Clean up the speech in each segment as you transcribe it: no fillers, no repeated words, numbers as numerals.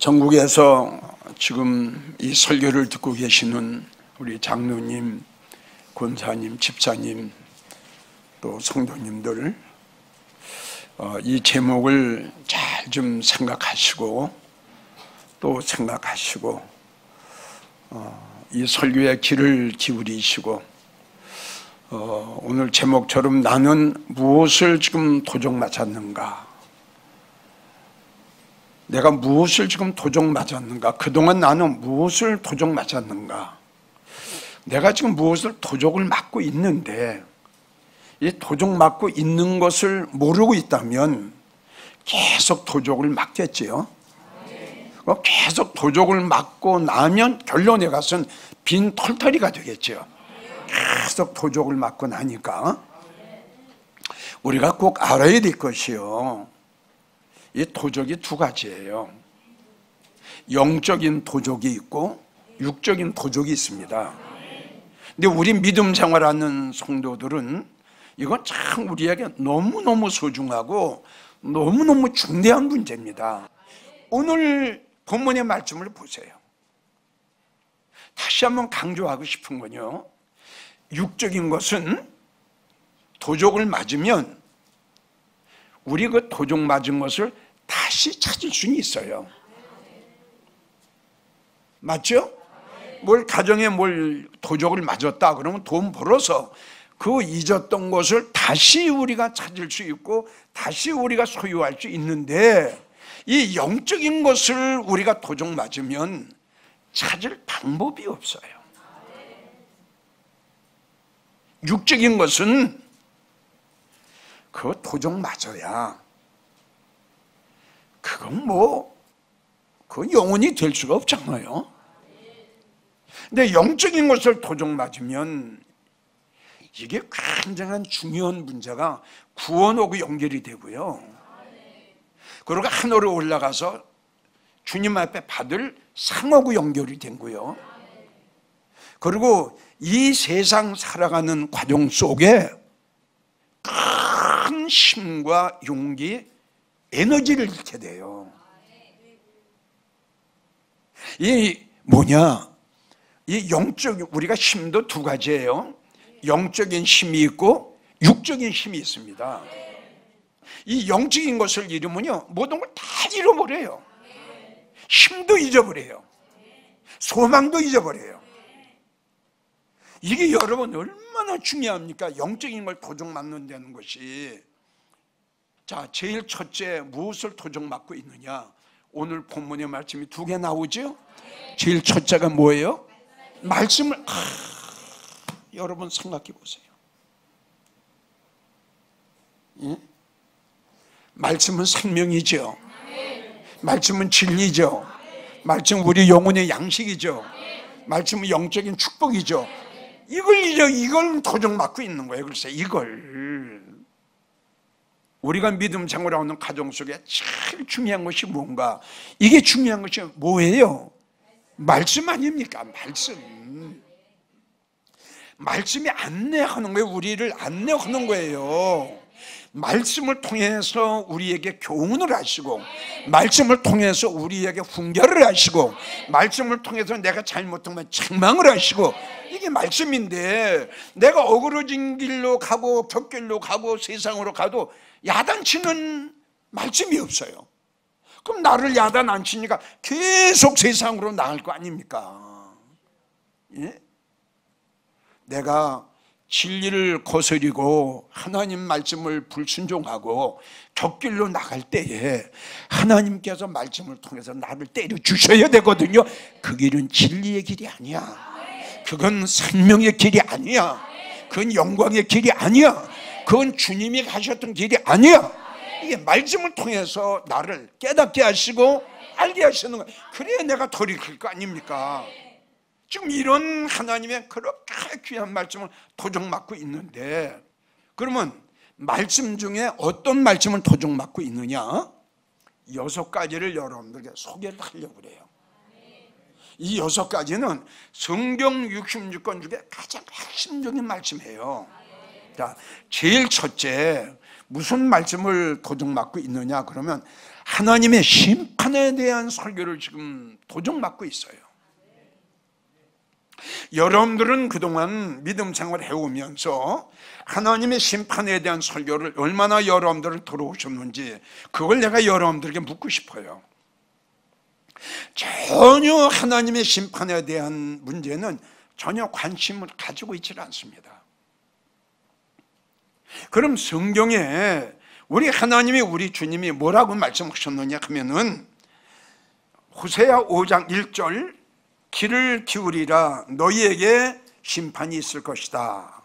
전국에서 지금 이 설교를 듣고 계시는 우리 장로님, 권사님, 집사님, 또 성도님들, 이 제목을 잘 좀 생각하시고 또 생각하시고 이 설교에 귀를 기울이시고 오늘 제목처럼 나는 무엇을 지금 도적 맞았는가? 내가 무엇을 지금 도적 맞았는가? 그동안 나는 무엇을 도적 맞았는가? 내가 지금 무엇을 도적을 맞고 있는데 이 도적 맞고 있는 것을 모르고 있다면 계속 도적을 맞겠지요. 계속 도적을 맞고 나면 결론에 가서는 빈 털터리가 되겠죠. 계속 도적을 맞고 나니까 우리가 꼭 알아야 될 것이요, 이 도적이 두 가지예요. 영적인 도적이 있고 육적인 도적이 있습니다. 근데 우리 믿음 생활하는 성도들은 이건 참 우리에게 너무너무 소중하고 너무너무 중대한 문제입니다. 오늘 본문의 말씀을 보세요. 다시 한번 강조하고 싶은 건요, 육적인 것은 도적을 맞으면 우리 그 도적 맞은 것을 다시 찾을 수는 있어요. 맞죠? 뭘 가정에 뭘 도적을 맞았다 그러면 돈 벌어서 그 잊었던 것을 다시 우리가 찾을 수 있고 다시 우리가 소유할 수 있는데, 이 영적인 것을 우리가 도적 맞으면 찾을 방법이 없어요. 육적인 것은 그 도적 맞아야 그건 그건 영혼이 될 수가 없잖아요. 근데 영적인 것을 도적 맞으면 이게 굉장한 중요한 문제가 구원하고 연결이 되고요, 그리고 하늘로 올라가서 주님 앞에 받을 상하고 연결이 되고요, 그리고 이 세상 살아가는 과정 속에 큰 힘과 용기, 에너지를 잃게 돼요. 이 영적, 우리가 힘도 두 가지예요. 영적인 힘이 있고 육적인 힘이 있습니다. 이 영적인 것을 잃으면요, 모든 걸 다 잃어버려요. 힘도 잊어버려요. 소망도 잊어버려요. 이게 여러분 얼마나 중요합니까? 영적인 걸 도적 맞는다는 것이. 자, 제일 첫째, 무엇을 도적 맞고 있느냐? 오늘 본문의 말씀이 두 개 나오죠? 제일 첫째가 뭐예요? 말씀을, 여러분 생각해 보세요. 예? 말씀은 생명이죠. 말씀은 진리죠. 말씀은 우리 영혼의 양식이죠. 말씀은 영적인 축복이죠. 이걸 도적 맞고 있는 거예요. 글쎄, 이걸. 우리가 믿음 생활하는 가정 속에 제일 중요한 것이 뭔가? 이게 중요한 것이 뭐예요? 말씀 아닙니까? 말씀이 안내하는 거예요. 우리를 안내하는 거예요. 말씀을 통해서 우리에게 교훈을 하시고, 말씀을 통해서 우리에게 훈계를 하시고, 말씀을 통해서 내가 잘못하면 책망을 하시고, 이게 말씀인데, 내가 어그러진 길로 가고 곁길로 가고 세상으로 가도 야단치는 말씀이 없어요. 그럼 나를 야단 안 치니까 계속 세상으로 나갈 거 아닙니까? 예? 내가 진리를 거스리고 하나님 말씀을 불순종하고 곁길로 나갈 때에 하나님께서 말씀을 통해서 나를 때려 주셔야 되거든요. 그 길은 진리의 길이 아니야. 그건 생명의 길이 아니야. 그건 영광의 길이 아니야. 그건 주님이 가셨던 길이 아니야. 이게 말씀을 통해서 나를 깨닫게 하시고 알게 하시는 거야. 그래야 내가 돌이킬 거 아닙니까? 지금 이런 하나님의 그렇게 귀한 말씀을 도적 맞고 있는데, 그러면 말씀 중에 어떤 말씀을 도적 맞고 있느냐? 6가지를 여러분들에게 소개를 하려고 그래요. 이 6가지는 성경 66권 중에 가장 핵심적인 말씀이에요. 자, 제일 첫째, 무슨 말씀을 도적 맞고 있느냐 그러면 하나님의 심판에 대한 설교를 지금 도전받고 있어요. 여러분들은 그동안 믿음 생활을 해오면서 하나님의 심판에 대한 설교를 얼마나 여러분들을 들어오셨는지 그걸 내가 여러분들에게 묻고 싶어요. 전혀 하나님의 심판에 대한 문제는 전혀 관심을 가지고 있지 않습니다. 그럼 성경에 우리 하나님이, 우리 주님이 뭐라고 말씀하셨느냐 하면은 호세아 5장 1절, 귀를 기울이라 너희에게 심판이 있을 것이다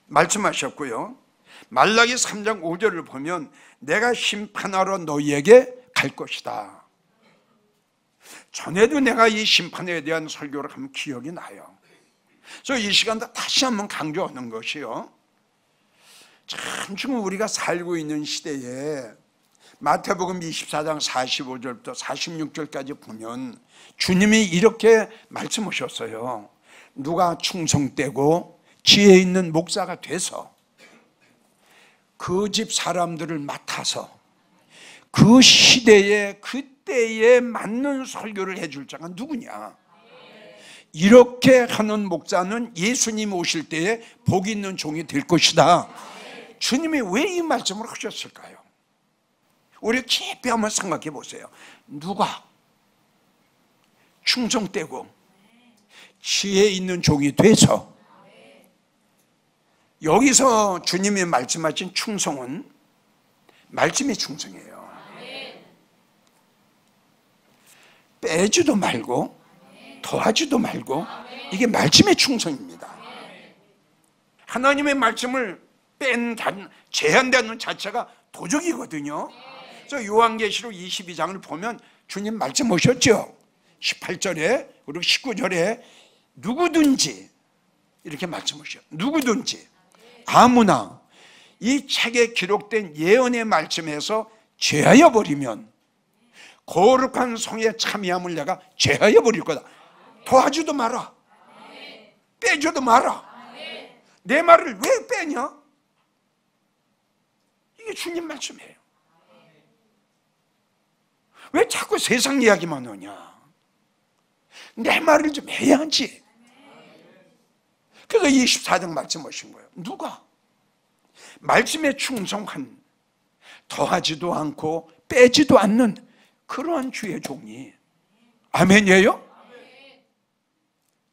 말씀하셨고요. 말라기 3장 5절을 보면 내가 심판하러 너희에게 갈 것이다. 전에도 내가 이 심판에 대한 설교를 하면 기억이 나요. 그래서 이 시간도 다시 한번 강조하는 것이요, 참 지금 우리가 살고 있는 시대에 마태복음 24장 45절부터 46절까지 보면 주님이 이렇게 말씀하셨어요. 누가 충성되고 지혜 있는 목사가 돼서 그 집 사람들을 맡아서 그 시대에 그때에 맞는 설교를 해줄 자가 누구냐. 이렇게 하는 목사는 예수님 오실 때에 복 있는 종이 될 것이다. 주님이 왜 이 말씀을 하셨을까요? 우리 깊이 한번 생각해 보세요. 누가 충성되고 지혜 있는 종이 돼서, 여기서 주님이 말씀하신 충성은 말씀의 충성이에요. 빼지도 말고 더하지도 말고, 이게 말씀의 충성입니다. 하나님의 말씀을 제한되는 자체가 도적이거든요. 그래서 요한계시록 22장을 보면 주님 말씀하셨죠. 18절에 그리고 19절에 누구든지 이렇게 말씀하셨어요. 누구든지, 아무나 이 책에 기록된 예언의 말씀에서 제하여 버리면 거룩한 성의 참여함을 내가 제하여 버릴 거다. 더하지도 마라, 빼줘도 마라. 내 말을 왜 빼냐? 이게 주님 말씀이에요. 왜 자꾸 세상 이야기만 하냐? 내 말을 좀 해야지. 그래서 24장 말씀하신 거예요. 누가 말씀에 충성한, 더하지도 않고 빼지도 않는 그러한 주의 종이, 아멘이에요?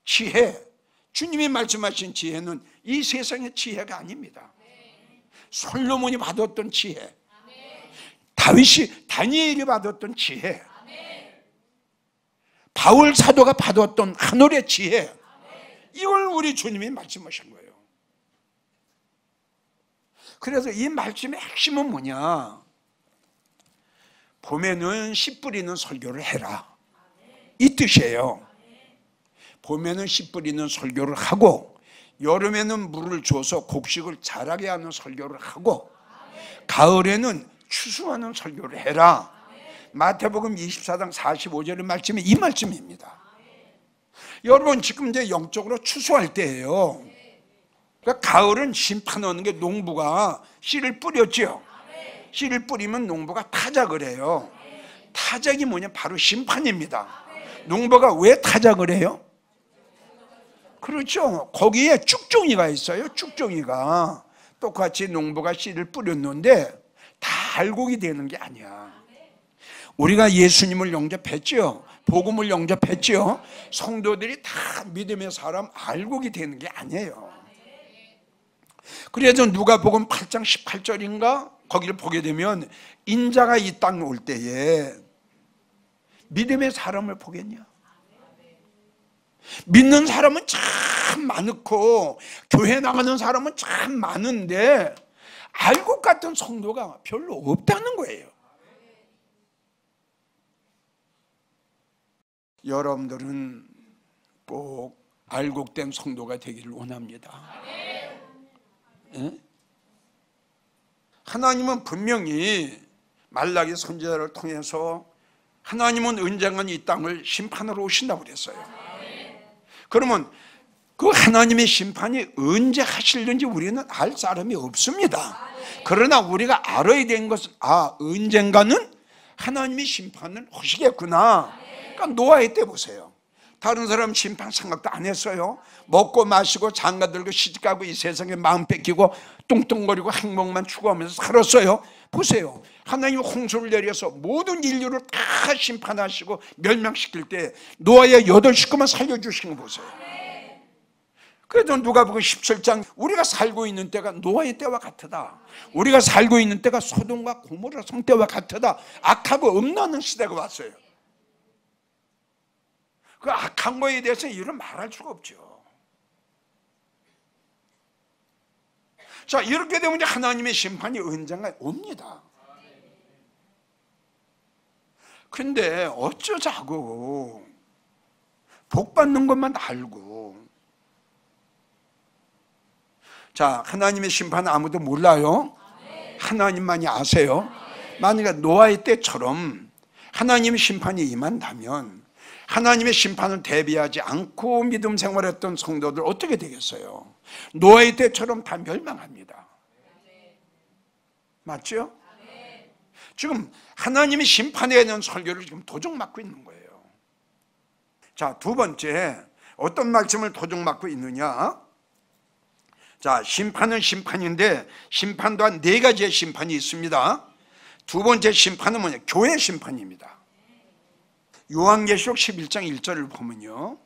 지혜, 주님이 말씀하신 지혜는 이 세상의 지혜가 아닙니다. 솔로몬이 받았던 지혜, 다니엘이 받았던 지혜, 바울 사도가 받았던 하늘의 지혜, 이걸 우리 주님이 말씀하신 거예요. 그래서 이 말씀의 핵심은 뭐냐? 봄에는 씨 뿌리는 설교를 해라, 이 뜻이에요. 봄에는 씨 뿌리는 설교를 하고, 여름에는 물을 줘서 곡식을 자라게 하는 설교를 하고, 가을에는 추수하는 설교를 해라. 마태복음 24장 45절의 말씀이 이 말씀입니다. 여러분, 지금 이제 영적으로 추수할 때예요. 그러니까 가을은 심판하는 게, 농부가 씨를 뿌렸죠. 씨를 뿌리면 농부가 타작을 해요. 타작이 뭐냐? 바로 심판입니다. 농부가 왜 타작을 해요? 그렇죠. 거기에 쭉종이가 있어요. 쭉종이가. 똑같이 농부가 씨를 뿌렸는데 다 알곡이 되는 게 아니야. 우리가 예수님을 영접했죠. 복음을 영접했죠. 성도들이 다 믿음의 사람 알곡이 되는 게 아니에요. 그래서 누가복음 8장 18절인가 거기를 보게 되면, 인자가 이 땅에 올 때에 믿음의 사람을 보겠냐? 믿는 사람은 참 많고 교회 나가는 사람은 참 많은데 알곡 같은 성도가 별로 없다는 거예요. 여러분들은 꼭 알곡된 성도가 되기를 원합니다. 네? 하나님은 분명히 말라기 선지자를 통해서 하나님은 언젠간 이 땅을 심판하러 오신다고 그랬어요. 그러면 그 하나님의 심판이 언제 하실는지 우리는 알 사람이 없습니다. 그러나 우리가 알아야 되는 것은, 언젠가는 하나님이 심판을 하시겠구나. 그러니까 노아의 때 보세요. 다른 사람 심판 생각도 안 했어요. 먹고 마시고 장가 들고 시집가고 이 세상에 마음 뺏기고 뚱뚱거리고 행복만 추구하면서 살았어요. 보세요. 하나님이 홍수를 내려서 모든 인류를 다 심판하시고 멸망시킬 때 노아의 8 식구만 살려주신 거 보세요. 그래도 누가복음 17장 우리가 살고 있는 때가 노아의 때와 같으다. 우리가 살고 있는 때가 소돔과 고모라 성 때와 같으다. 악하고 음란한 시대가 왔어요. 그 악한 거에 대해서 이런 말할 수가 없죠. 자, 이렇게 되면 이제 하나님의 심판이 언젠가 옵니다. 근데 어쩌자고 복 받는 것만 알고. 자, 하나님의 심판은 아무도 몰라요. 하나님만이 아세요. 만약에 노아의 때처럼 하나님의 심판이 임한다면 하나님의 심판을 대비하지 않고 믿음 생활했던 성도들 어떻게 되겠어요? 노아의 때처럼 다 멸망합니다. 맞죠? 지금 하나님의 심판에 대한 설교를 지금 도적맞고 있는 거예요. 자, 두 번째, 어떤 말씀을 도적맞고 있느냐? 자, 심판은 심판인데 심판 또한 4가지의 심판이 있습니다. 두 번째 심판은 뭐냐? 교회 심판입니다. 요한계시록 11장 1절을 보면요,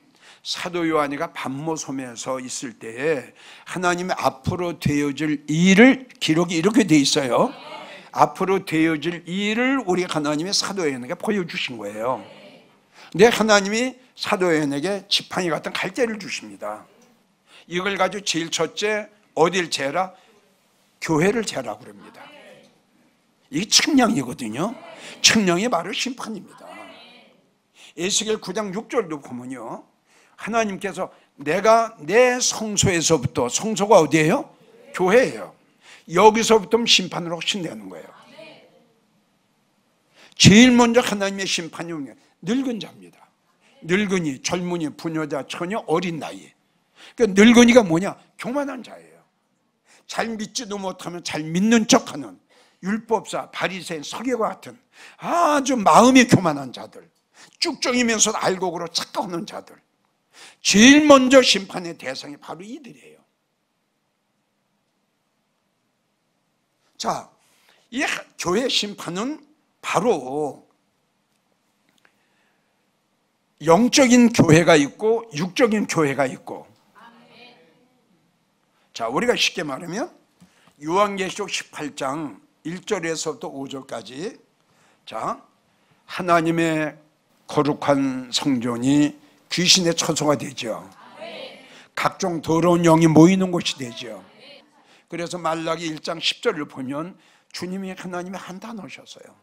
사도 요한이가 반모섬에서 있을 때에 하나님의 앞으로 되어질 일을, 기록이 이렇게 돼 있어요. 앞으로 되어질 일을 우리 하나님의 사도 요한에게 보여주신 거예요. 근데 하나님이 사도 요한에게 지팡이 같은 갈대를 주십니다. 이걸 가지고 제일 첫째 어딜 재라? 교회를 재라고 그럽니다. 이게 측량이거든요. 측량이 바로 심판입니다. 에스겔 9장 6절도 보면요, 하나님께서 내가 내 성소에서부터, 성소가 어디예요? 교회예요. 여기서부터 심판을 하신다는 거예요. 제일 먼저 하나님의 심판이 오는 게 늙은 자입니다. 늙은이, 젊은이, 부녀자, 처녀, 어린 나이. 그러니까 늙은이가 뭐냐? 교만한 자예요. 잘 믿지도 못하면 잘 믿는 척하는 율법사, 바리새인, 서기과 같은 아주 마음이 교만한 자들, 쭉정이면서 알곡으로 착각하는 자들, 제일 먼저 심판의 대상이 바로 이들이에요. 자, 이 교회 심판은 바로 영적인 교회가 있고 육적인 교회가 있고. 자, 우리가 쉽게 말하면 요한계시록 18장 1절에서부터 5절까지, 자, 하나님의 거룩한 성전이 귀신의 처소가 되죠. 각종 더러운 영이 모이는 곳이 되죠. 그래서 말라기 1장 10절을 보면 주님이 하나님이 한탄하셨어요.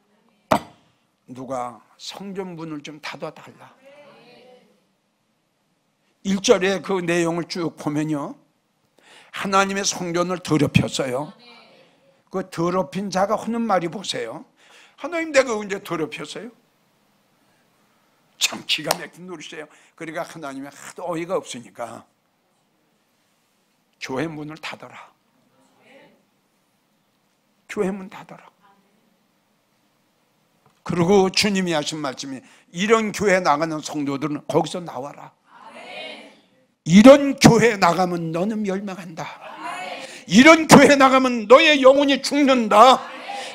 누가 성전문을 좀 닫아달라. 1절에 그 내용을 쭉 보면요, 하나님의 성전을 더럽혔어요. 그 더럽힌 자가 하는 말이 보세요. 하나님, 내가 언제 더럽혔어요? 참 기가 막힌 노릇이에요. 그러니까 하나님이 하도 어이가 없으니까 교회 문을 닫아라. 교회 문 닫아라. 그리고 주님이 하신 말씀이, 이런 교회 나가는 성도들은 거기서 나와라. 이런 교회 나가면 너는 멸망한다. 이런 교회 나가면 너의 영혼이 죽는다.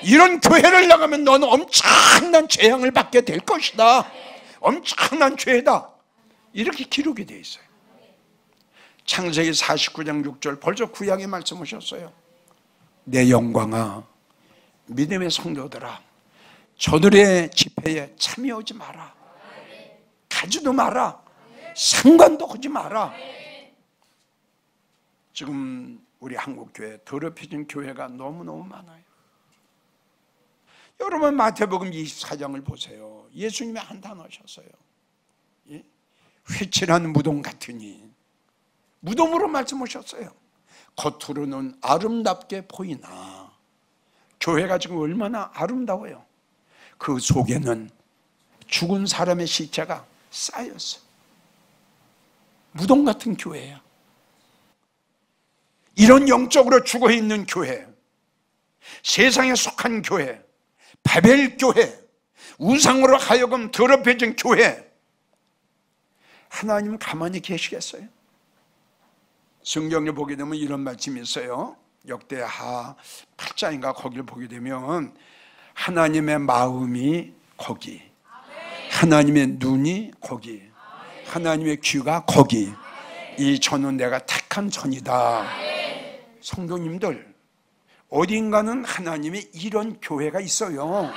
이런 교회를 나가면 너는 엄청난 재앙을 받게 될 것이다. 엄청난 죄다. 이렇게 기록이 되어 있어요. 창세기 49장 6절 벌써 구약에 말씀하셨어요. 내 영광아, 믿음의 성도들아, 저들의 집회에 참여하지 마라. 가지도 마라. 상관도 하지 마라. 지금 우리 한국교회 더럽혀진 교회가 너무너무 많아요. 여러분 마태복음 24장을 보세요. 예수님이 한탄하셨어요. 회칠한 무덤 같으니, 무덤으로 말씀하셨어요. 겉으로는 아름답게 보이나 교회가 지금 얼마나 아름다워요. 그 속에는 죽은 사람의 시체가 쌓였어요. 무덤 같은 교회야. 이런 영적으로 죽어있는 교회, 세상에 속한 교회, 바벨 교회, 우상으로 하여금 더럽혀진 교회, 하나님 가만히 계시겠어요? 성경에 보게 되면 이런 말씀이 있어요. 역대하 8장인가 거기를 보게 되면 하나님의 마음이 거기, 하나님의 눈이 거기, 하나님의 귀가 거기, 이 전은 내가 택한 전이다. 성도님들, 어딘가는 하나님의 이런 교회가 있어요.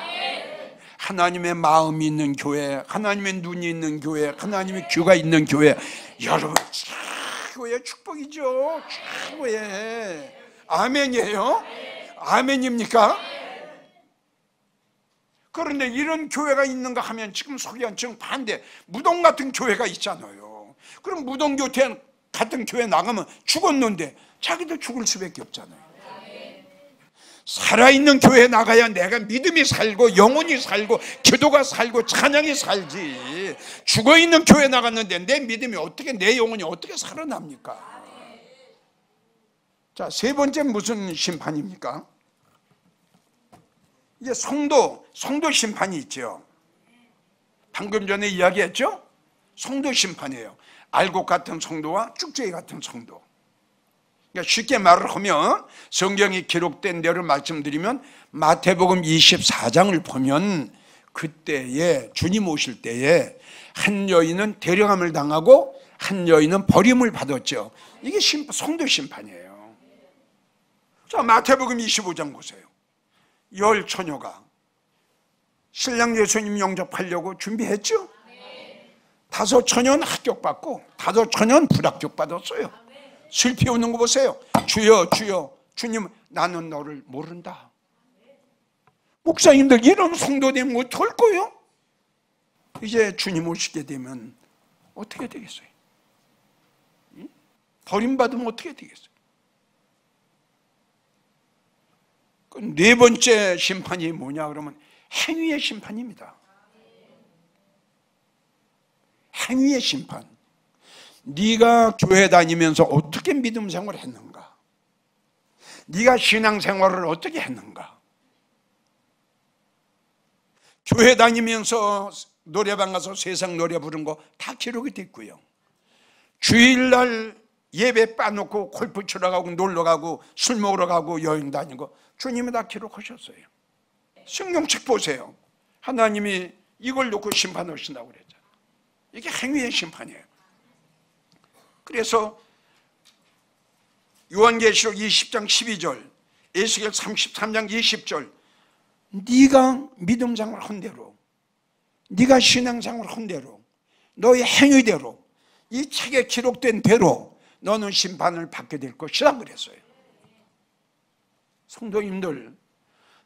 하나님의 마음이 있는 교회, 하나님의 눈이 있는 교회, 하나님의 귀가 있는 교회. 여러분, 최고의 축복이죠. 최고의. 아멘이에요? 아멘입니까? 그런데 이런 교회가 있는가 하면 지금 소개한 정반대 무덤 같은 교회가 있잖아요. 그럼 무덤 같은 교회 나가면 죽었는데 자기도 죽을 수밖에 없잖아요. 살아있는 교회에 나가야 내가 믿음이 살고 영혼이 살고 기도가 살고 찬양이 살지. 죽어있는 교회에 나갔는데 내 믿음이 어떻게, 내 영혼이 어떻게 살아납니까? 자, 세 번째 무슨 심판입니까? 이제 성도 심판이 있죠. 방금 전에 이야기했죠? 성도 심판이에요. 알곡 같은 성도와 쭉제이 같은 성도. 그러니까 쉽게 말을 하면 성경이 기록된 대로 말씀드리면 마태복음 24장을 보면 그때에 주님 오실 때에 한 여인은 데려감을 당하고 한 여인은 버림을 받았죠. 이게 성도 심판이에요. 자, 마태복음 25장 보세요. 10처녀가 신랑 예수님 영접하려고 준비했죠. 5처녀는 합격받고 5처녀는 불합격받았어요. 슬피 우는 거 보세요. 주여 주여, 주님 나는 너를 모른다. 목사님들 이런 성도 되면 어떡할 거예요? 이제 주님 오시게 되면 어떻게 되겠어요? 버림받으면 어떻게 되겠어요? 그 네 번째 심판이 뭐냐 그러면 행위의 심판입니다. 행위의 심판. 네가 교회 다니면서 어떻게 믿음 생활을 했는가? 네가 신앙 생활을 어떻게 했는가? 교회 다니면서 노래방 가서 세상 노래 부른 거 다 기록이 됐고요. 주일날 예배 빠놓고 골프 치러 가고 놀러 가고 술 먹으러 가고 여행 다니고 주님이 다 기록하셨어요. 성경책 보세요. 하나님이 이걸 놓고 심판하신다고 그랬잖아요. 이게 행위의 심판이에요. 그래서 요한계시록 20장 12절, 에스겔 33장 20절, 네가 믿음생활 한 대로, 네가 신앙생활 한 대로, 너의 행위대로, 이 책에 기록된 대로 너는 심판을 받게 될 것이라 그랬어요. 성도님들,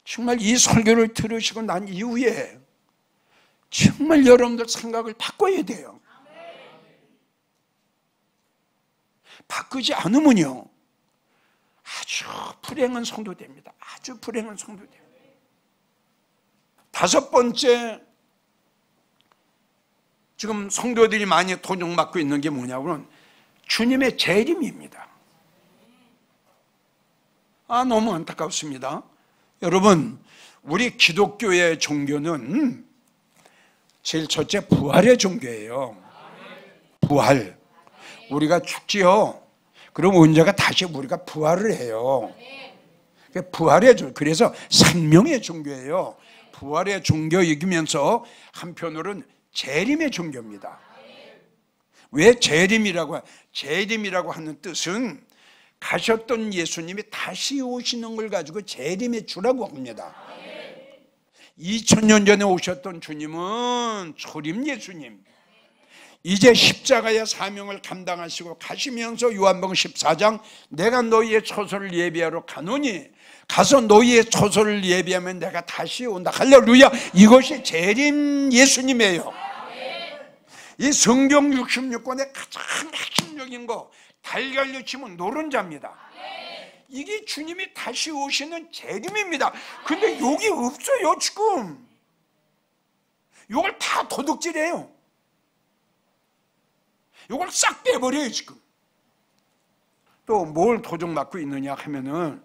정말 이 설교를 들으시고 난 이후에 정말 여러분들 생각을 바꿔야 돼요. 바꾸지 않으면요 아주 불행한 성도 됩니다. 아주 불행한 성도 됩니다. 다섯 번째, 지금 성도들이 많이 도전받고 있는 게 뭐냐고는 주님의 재림입니다. 너무 안타깝습니다. 여러분, 우리 기독교의 종교는 제일 첫째 부활의 종교예요. 부활. 우리가 죽지요. 그럼 언제가 다시 우리가 부활을 해요. 부활의 종교, 그래서 생명의 종교예요. 부활의 종교이면서 한편으로는 재림의 종교입니다. 왜 재림이라고 하는 뜻은 가셨던 예수님이 다시 오시는 걸 가지고 재림의 주라고 합니다. 2000년 전에 오셨던 주님은 초림 예수님, 이제 십자가의 사명을 감당하시고 가시면서 요한복음 14장 내가 너희의 처소를 예비하러 가노니 가서 너희의 처소를 예비하면 내가 다시 온다. 할렐루야. 이것이 재림 예수님이에요. 이 성경 66권의 가장 핵심적인 거, 달걀로 치면 노른자입니다. 이게 주님이 다시 오시는 재림입니다. 근데 여기 없어요. 지금 이걸 다 도둑질해요. 이걸 싹 빼버려요. 지금 또 뭘 도둑맞고 있느냐 하면은,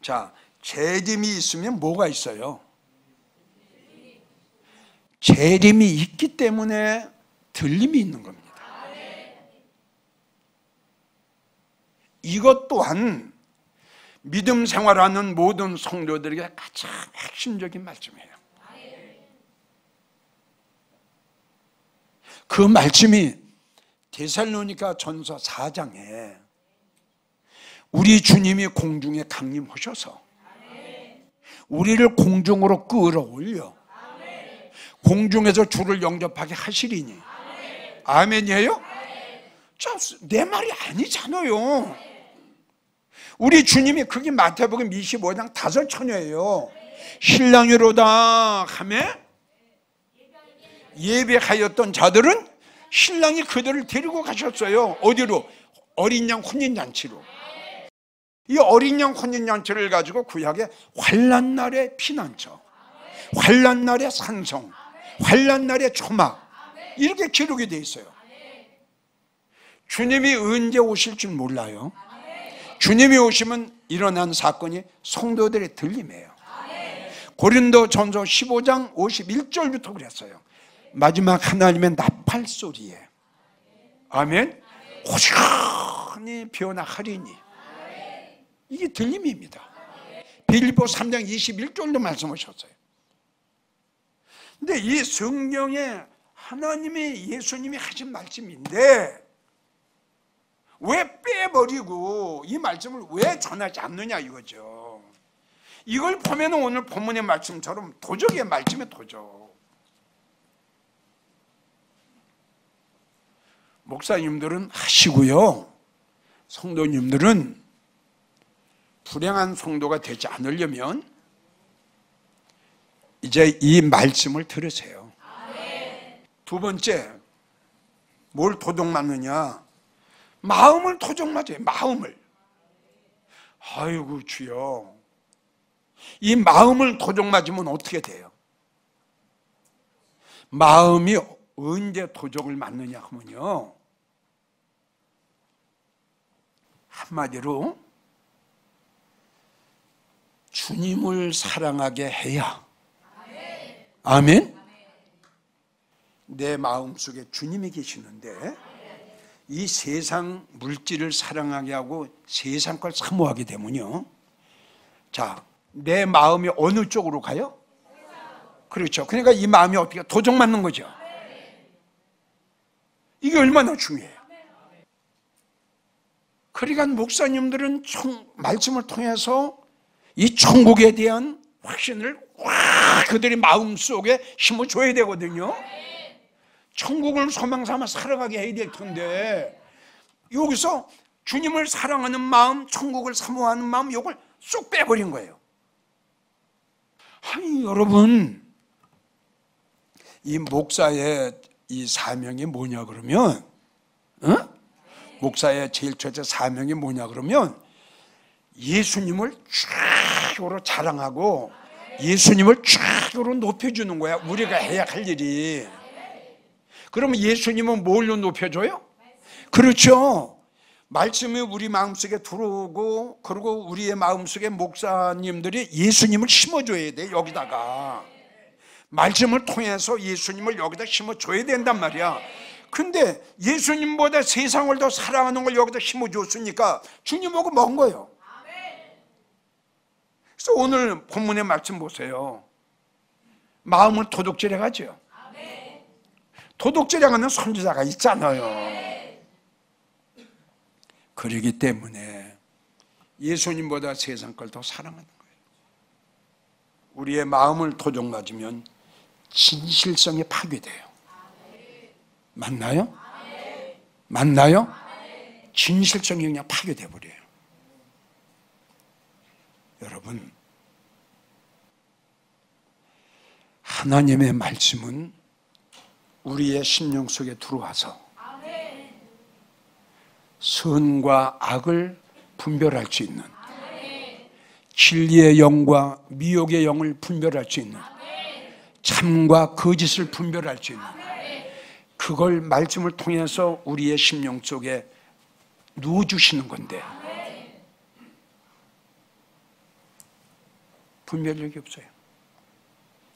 자, 재림이 있으면 뭐가 있어요? 재림이 있기 때문에 들림이 있는 겁니다. 이것 또한 믿음 생활하는 모든 성도들에게 가장 핵심적인 말씀이에요. 그 말씀이 데살로니가 전서 4장에 우리 주님이 공중에 강림하셔서 우리를 공중으로 끌어올려 공중에서 주를 영접하게 하시리니. 아멘이에요? 내 말이 아니잖아요. 우리 주님이 그게 마태복음 25장 5처녀예요. 신랑이로다 하며 예배하였던 자들은 신랑이 그들을 데리고 가셨어요. 어디로? 어린 양 혼인잔치로. 이 어린 양 혼인잔치를 가지고 구약에 환난날의 피난처, 환난날의 산성, 환난날의 초막, 이렇게 기록이 되어 있어요. 주님이 언제 오실 줄 몰라요. 주님이 오시면 일어난 사건이 성도들의 들림이에요. 고린도전서 15장 51절부터 그랬어요. 마지막 하나님의 나팔 소리에, 아멘, 호시하니 비오나 하리니, 이게 들림입니다. 빌립보 3장 21절도 말씀하셨어요. 근데 이 성경에 하나님이, 예수님이 하신 말씀인데 왜 빼버리고 이 말씀을 왜 전하지 않느냐 이거죠. 이걸 보면 오늘 본문의 말씀처럼 도적의 말씀에 도적. 목사님들은 하시고요, 성도님들은 불행한 성도가 되지 않으려면 이제 이 말씀을 들으세요. 두 번째, 뭘 도둑 맞느냐? 마음을 도둑 맞아요. 마음을. 아이고 주여, 이 마음을 도둑 맞으면 어떻게 돼요? 마음이 언제 도적을 맞느냐 하면요, 한마디로 주님을 사랑하게 해야. 아멘. 내 마음속에 주님이 계시는데 이 세상 물질을 사랑하게 하고 세상 걸 사모하게 되면요, 자, 내 마음이 어느 쪽으로 가요? 그렇죠. 그러니까 이 마음이 어떻게 도적 맞는 거죠. 이게 얼마나 중요해요. 그러니까 목사님들은 말씀을 통해서 이 천국에 대한 확신을 그들의 마음속에 심어줘야 되거든요. 천국을 소망 삼아 살아가게 해야 될 텐데 여기서 주님을 사랑하는 마음, 천국을 사모하는 마음, 이걸 쏙 빼버린 거예요. 아니 여러분, 이 목사의 이 사명이 뭐냐 그러면, 목사의 제일 첫째 사명이 뭐냐 그러면 예수님을 최고로 자랑하고 예수님을 최고로 높여주는 거야. 우리가 해야 할 일이. 그러면 예수님은 뭘로 높여줘요? 그렇죠. 말씀이 우리 마음속에 들어오고, 그리고 우리의 마음속에 목사님들이 예수님을 심어줘야 돼. 여기다가 말씀을 통해서 예수님을 여기다 심어줘야 된단 말이야. 근데 예수님보다 세상을 더 사랑하는 걸 여기다 심어줬으니까 주님하고 먼 거예요. 그래서 오늘 본문의 말씀 보세요. 마음을 도둑질해 가죠. 도둑질해 가는 선지자가 있잖아요. 그러기 때문에 예수님보다 세상 걸 더 사랑하는 거예요. 우리의 마음을 도둑 맞으면 진실성이 파괴돼요. 맞나요? 맞나요? 진실성이 그냥 파괴돼 버려요. 여러분, 하나님의 말씀은 우리의 심령 속에 들어와서 선과 악을 분별할 수 있는, 진리의 영과 미혹의 영을 분별할 수 있는, 참과 거짓을 분별할 수 있는, 그걸 말씀을 통해서 우리의 심령 속에 누워주시는 건데 분별력이 없어요.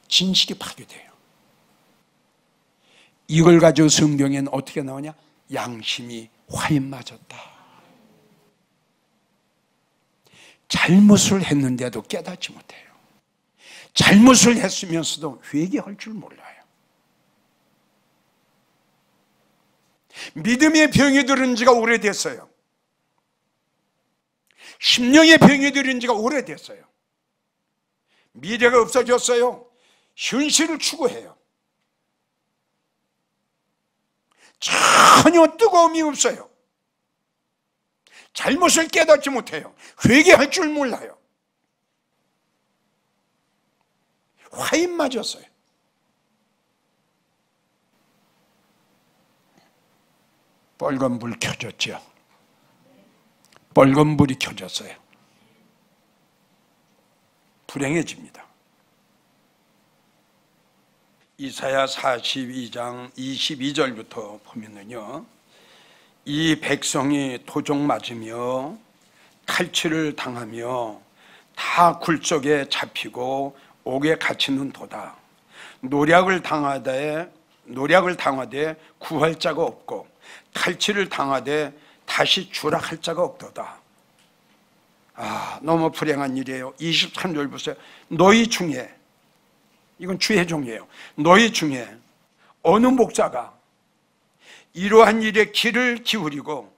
진실이 파괴돼요. 이걸 가지고 성경에는 어떻게 나오냐? 양심이 화인 맞았다. 잘못을 했는데도 깨닫지 못해요. 잘못을 했으면서도 회개할 줄 몰라요. 믿음의 병이 들은 지가 오래됐어요. 심령의 병이 들은 지가 오래됐어요. 미래가 없어졌어요. 현실을 추구해요. 전혀 뜨거움이 없어요. 잘못을 깨닫지 못해요. 회개할 줄 몰라요. 화인 맞았어요. 빨간 불 켜졌죠. 빨간 불이 켜졌어요. 불행해집니다. 이사야 42장 22절부터 보면은요, 이 백성이 도적 맞으며 탈취를 당하며 다 굴적에 잡히고 옥에 갇히는 도다. 노략을 당하되 구할 자가 없고 탈취를 당하되 다시 추락할 자가 없도다. 너무 불행한 일이에요. 23절 보세요. 너희 중에, 이건 주의 종이에요. 너희 중에 어느 목자가 이러한 일에 귀를 기울이고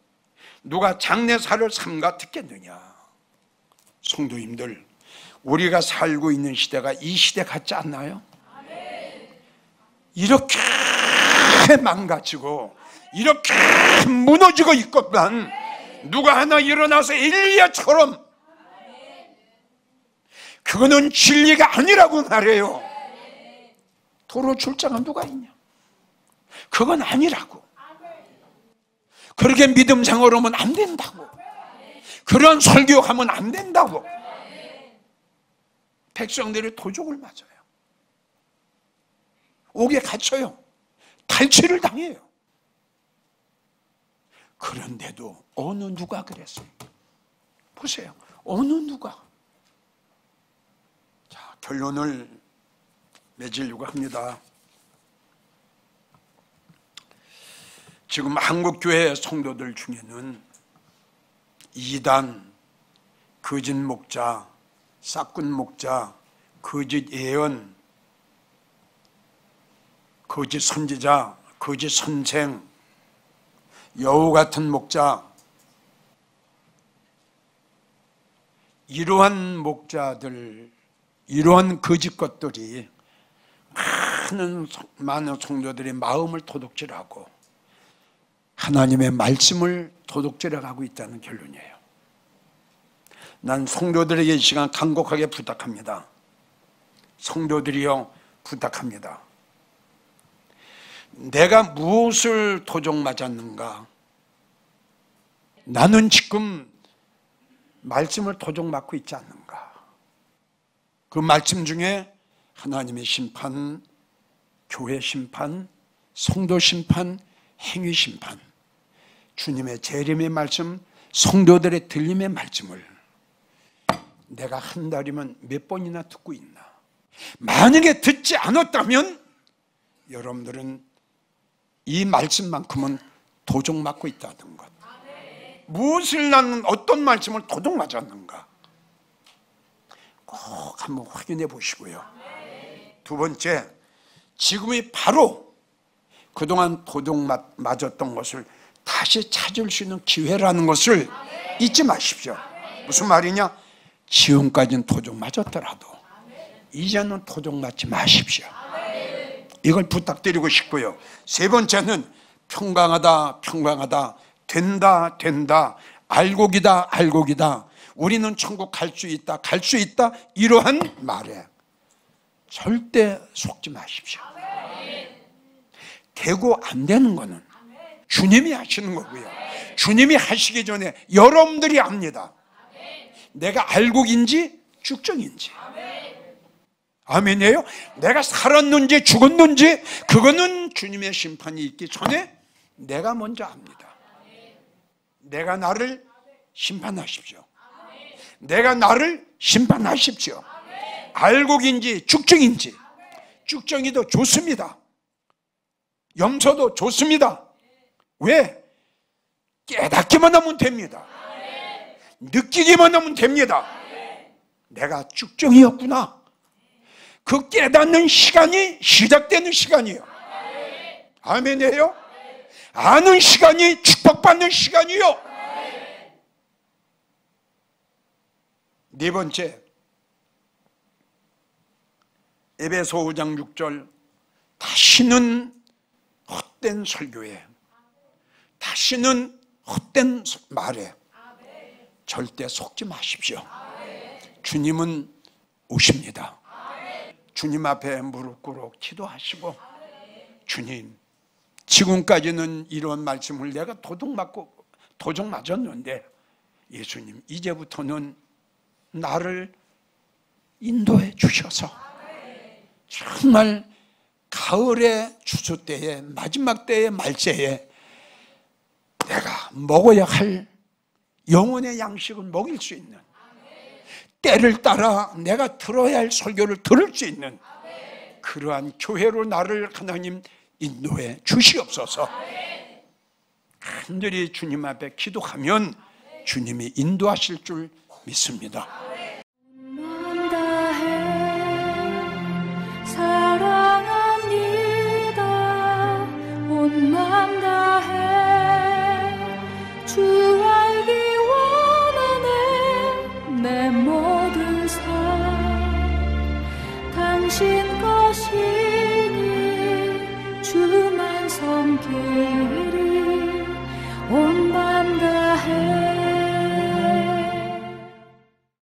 누가 장례사를 삼가 듣겠느냐. 성도님들, 우리가 살고 있는 시대가 이 시대 같지 않나요? 이렇게 망가지고 이렇게 무너지고 있건만 누가 하나 일어나서 엘리야처럼 그거는 진리가 아니라고 말해요. 도로 출장은 누가 있냐? 그건 아니라고. 그렇게 믿음 생활하면 안 된다고. 그런 설교하면 안 된다고. 백성들이 도적을 맞아요. 옥에 갇혀요. 탈취를 당해요. 그런데도 어느 누가 그랬어요? 보세요. 어느 누가. 자, 결론을 맺으려고 합니다. 지금 한국교회 성도들 중에는 이단, 거짓 목자, 싹군 목자, 거짓 예언, 거짓 선지자, 거짓 선생, 여우 같은 목자, 이러한 목자들, 이러한 거짓 것들이 많은 성도들의 마음을 도둑질하고 하나님의 말씀을 도둑질하고 있다는 결론이에요. 난 성도들에게 이 시간 간곡하게 부탁합니다. 성도들이여, 부탁합니다. 내가 무엇을 도적 맞았는가? 나는 지금 말씀을 도적 맞고 있지 않는가? 그 말씀 중에 하나님의 심판, 교회 심판, 성도 심판, 행위 심판, 주님의 재림의 말씀, 성도들의 들림의 말씀을 내가 한 달이면 몇 번이나 듣고 있나? 만약에 듣지 않았다면 여러분들은 이 말씀만큼은 도적 맞고 있다는 것. 무엇을 나는 어떤 말씀을 도적 맞았는가? 꼭 한번 확인해 보시고요. 두 번째, 지금이 바로 그동안 도적 맞았던 것을 다시 찾을 수 있는 기회라는 것을 잊지 마십시오. 무슨 말이냐? 지금까지는 도적 맞았더라도 이제는 도적 맞지 마십시오. 이걸 부탁드리고 싶고요. 세 번째는 평강하다, 평강하다, 된다, 된다, 알곡이다, 알곡이다, 우리는 천국 갈 수 있다, 갈 수 있다, 이러한 말에 절대 속지 마십시오. 되고 안 되는 거는 주님이 하시는 거고요. 주님이 하시기 전에 여러분들이 압니다. 내가 알곡인지 죽정인지. 아멘이에요? 내가 살았는지 죽었는지 그거는 주님의 심판이 있기 전에 내가 먼저 압니다. 내가 나를 심판하십시오. 내가 나를 심판하십시오. 알곡인지 죽정인지. 죽정이도 좋습니다. 염소도 좋습니다. 왜? 깨닫기만 하면 됩니다. 느끼기만 하면 됩니다. 내가 쭉정이었구나. 그 깨닫는 시간이 시작되는 시간이에요. 아멘이에요? 아는 시간이 축복받는 시간이요. 네 번째, 에베소 5장 6절, 다시는 헛된 설교에, 다시는 헛된 말에 절대 속지 마십시오. 주님은 오십니다. 주님 앞에 무릎 꿇어 기도하시고, 주님, 지금까지는 이런 말씀을 내가 도둑 맞았는데 예수님, 이제부터는 나를 인도해 주셔서 정말 가을의 추수 때에, 마지막 때의 말세에 내가 먹어야 할 영혼의 양식을 먹일 수 있는, 때를 따라 내가 들어야 할 설교를 들을 수 있는 그러한 교회로 나를 하나님 인도해 주시옵소서. 간절히 주님 앞에 기도하면 주님이 인도하실 줄 믿습니다. 사랑합니다. 온 마음 다해 주 알기 원하네. 내 모든 삶 당신 것이니 주만 섬기리.